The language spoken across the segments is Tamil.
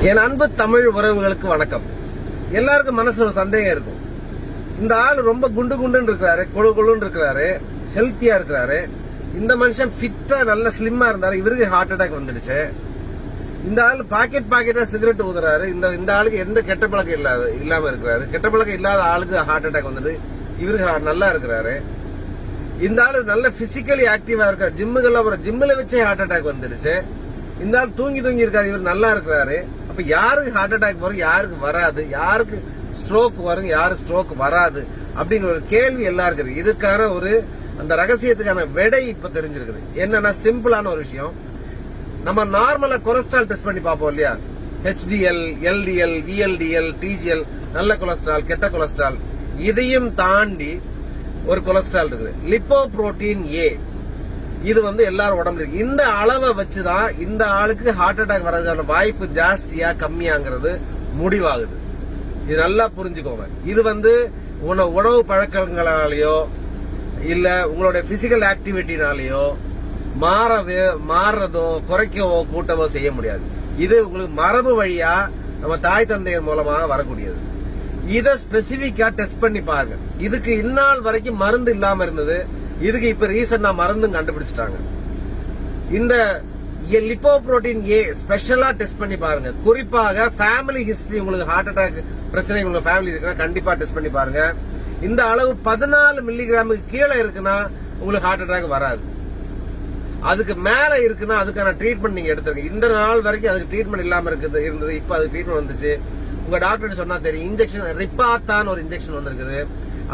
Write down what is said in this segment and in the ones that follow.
என் அன்பு தமிழ் உறவுகளுக்கு வணக்கம். எல்லாருக்கும் மனசுல ஒரு சந்தேகம் இருக்கும். இந்த ஆள் ரொம்ப குண்டு குண்டுன்னு இருக்கிறாரு, கொழு கொழுன்னு இருக்கிறாரு, ஹெல்த்தியா இருக்கிறாரு. இந்த மனுஷன் ஃபிட்டா நல்ல ஸ்லிம்மா இருந்தாரு, இவருக்கு ஹார்ட் அட்டாக் வந்துடுச்சு. இந்த ஆள் பாக்கெட்டா சிகரெட் ஊதுறாரு. இந்த ஆளுக்கு எந்த கெட்ட பழக்கம் இல்லாம இருக்கிறாரு. கெட்ட பழக்கம் இல்லாத ஆளுக்கு ஹார்ட் அட்டாக் வந்துட்டு இவருக்கு நல்லா இருக்கிறாரு. இந்த ஆளு நல்ல பிசிக்கலி ஆக்டிவா இருக்காரு, ஜிம்முல வச்சே ஹார்ட் அட்டாக் வந்துடுச்சு. இந்த ஆள் தூங்கி இருக்காரு, இவர் நல்லா இருக்கிறாரு. அப்ப யாருக்கு ஹார்ட் அட்டாக் வரும், யாருக்கு வராது, யாருக்கு ஸ்ட்ரோக் வரும், யாரு ஸ்ட்ரோக் வராது அப்படிங்கிற ஒரு கேள்வி எல்லாருக்கும் இருக்கு. இதுக்கான ஒரு அந்த ரகசியத்துக்கான விடை இப்ப தெரிஞ்சிருக்குது. என்னன்னா சிம்பிளான ஒரு விஷயம். நம்ம நார்மலா கொலஸ்ட்ரால் டெஸ்ட் பண்ணி பார்ப்போம் இல்லையா? HDL, LDL, VLDL, TGL, நல்ல கொலஸ்ட்ரால், கெட்ட கொலஸ்ட்ரால், இதையும் தாண்டி ஒரு கொலஸ்ட்ரால் இருக்குது, லிப்போப்ரோட்டீன் A. இது எல்லாரும் உடம்புல இருக்கு. இந்த அளவை வச்சுதான் இந்த ஆளுக்கு ஹார்ட் அட்டாக் வர்றதுக்கான வாய்ப்பு ஜாஸ்தியா கம்மியாங்கிறது முடிவாகுது. இது நல்லா புரிஞ்சுக்கோங்க. இது உணவு பழக்கங்களாலேயோ இல்ல உங்களுடைய பிசிக்கல் ஆக்டிவிட்டினாலேயோ மாறதோ குறைக்கவோ கூட்டவோ செய்ய முடியாது. இது உங்களுக்கு மரபு வழியா நம்ம தாய் தந்தையர் மூலமாக வரக்கூடியது. இத ஸ்பெசிபிக்கா டெஸ்ட் பண்ணி பாருங்க. இதுக்கு இந்நாள் வரைக்கும் மருந்து இல்லாம இருந்தது. இதுக்கு இப்ப ரீசெண்டா மருந்தும் கண்டுபிடிச்சிட்டாங்க. இந்த லிப்போப்ரோட்டீன் A ஸ்பெஷலா டெஸ்ட் பண்ணி பாருங்க. குறிப்பாக ஃபேமிலி ஹிஸ்டரி, உங்களுக்கு ஹார்ட் அட்டாக் பிரச்சனை உங்க ஃபேமிலி இருக்குன்னா கண்டிப்பா டெஸ்ட் பண்ணி பாருங்க. இந்த அளவு 14 மில்லிகிராமுக்கு கீழே இருக்குன்னா உங்களுக்கு ஹார்ட் அட்டாக் வராது. அதுக்கு மேல இருக்குன்னா அதுக்கான ட்ரீட்மெண்ட் நீங்க எடுத்துருங்க. இந்த நாள் வரைக்கும் அதுக்கு ட்ரீட்மெண்ட் இல்லாம இருந்தது. இப்ப அது ட்ரீட்மெண்ட் வந்துச்சு. உங்க டாக்டர் சொன்னா தெரியும். இன்ஜெக்ஷன் ரிப்பாத்தான் ஒரு இன்ஜெக்ஷன் வந்திருக்குது.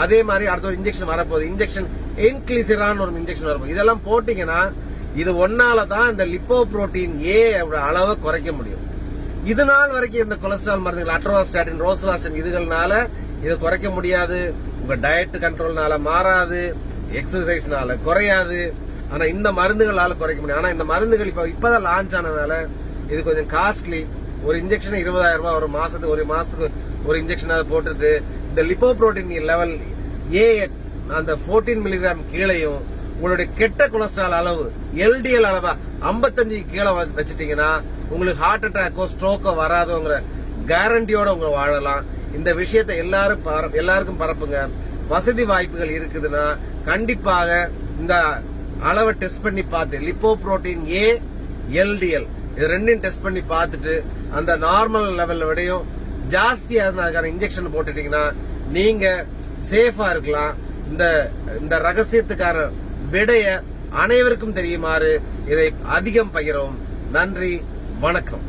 அதே மாதிரி அடுத்த ஒரு இன்ஜெக்ஷன் வரப்போகுது. இன்ஜெக்ஷன் என்கிளிசிரான் ஒரு இன்ஜெக்ஷன் வரப்போகுது. இதெல்லாம் போட்டீங்கன்னா இது ஒன்னாலதான் இந்த லிப்போப்ரோட்டீன் A அளவை குறைக்க முடியும். இது நாள் வரைக்கும் இந்த கொலஸ்ட்ரால் மருந்துகள் அட்ரோவாஸ்டாட்டின், ரோசுவாஸ்டின் இதுகள்னால இதை குறைக்க முடியாது. உங்க டயட் கண்ட்ரோல்னால மாறாது, எக்ஸசைஸ்னால குறையாது. ஆனா இந்த மருந்துகளால குறைக்க முடியும். ஆனா இந்த மருந்துகள் இப்பதான் லான்ச் ஆனதுனால இது கொஞ்சம் காஸ்ட்லி. ஒரு இன்ஜெக்ஷன் 20,000 ரூபாய், ஒரு மாசத்துக்கு ஒரு இன்ஜெக்ஷன் போட்டுட்டு இந்த லிப்போப்ரோட்டீன் லெவல் A அந்த 14 மில்லிகிராம் கீழையும் உங்களுடைய கெட்ட கொலஸ்ட்ரால் அளவு LDL அளவா 55 கீழே வச்சுட்டீங்கன்னா உங்களுக்கு ஹார்ட் அட்டாக்கோ ஸ்ட்ரோக்கோ வராதோங்கிற கேரண்டியோட உங்க வாழலாம். இந்த விஷயத்தை எல்லாருக்கும் பரப்புங்க. வசதி வாய்ப்புகள் இருக்குதுன்னா கண்டிப்பாக இந்த அளவை டெஸ்ட் பண்ணி பார்த்து லிப்போப்ரோட்டீன் A, LDL இது ரெண்டையும் டெஸ்ட் பண்ணி பார்த்துட்டு அந்த நார்மல் லெவல்ல விடையும் ஜாஸ்தியா இருந்தா அதுக்கான இன்ஜெக்ஷன் போட்டுட்டீங்கன்னா நீங்க சேஃபா இருக்கலாம். இந்த ரகசியத்துக்கான விடைய அனைவருக்கும் தெரியுமாறு இதை அதிகம் பகிரவும். நன்றி, வணக்கம்.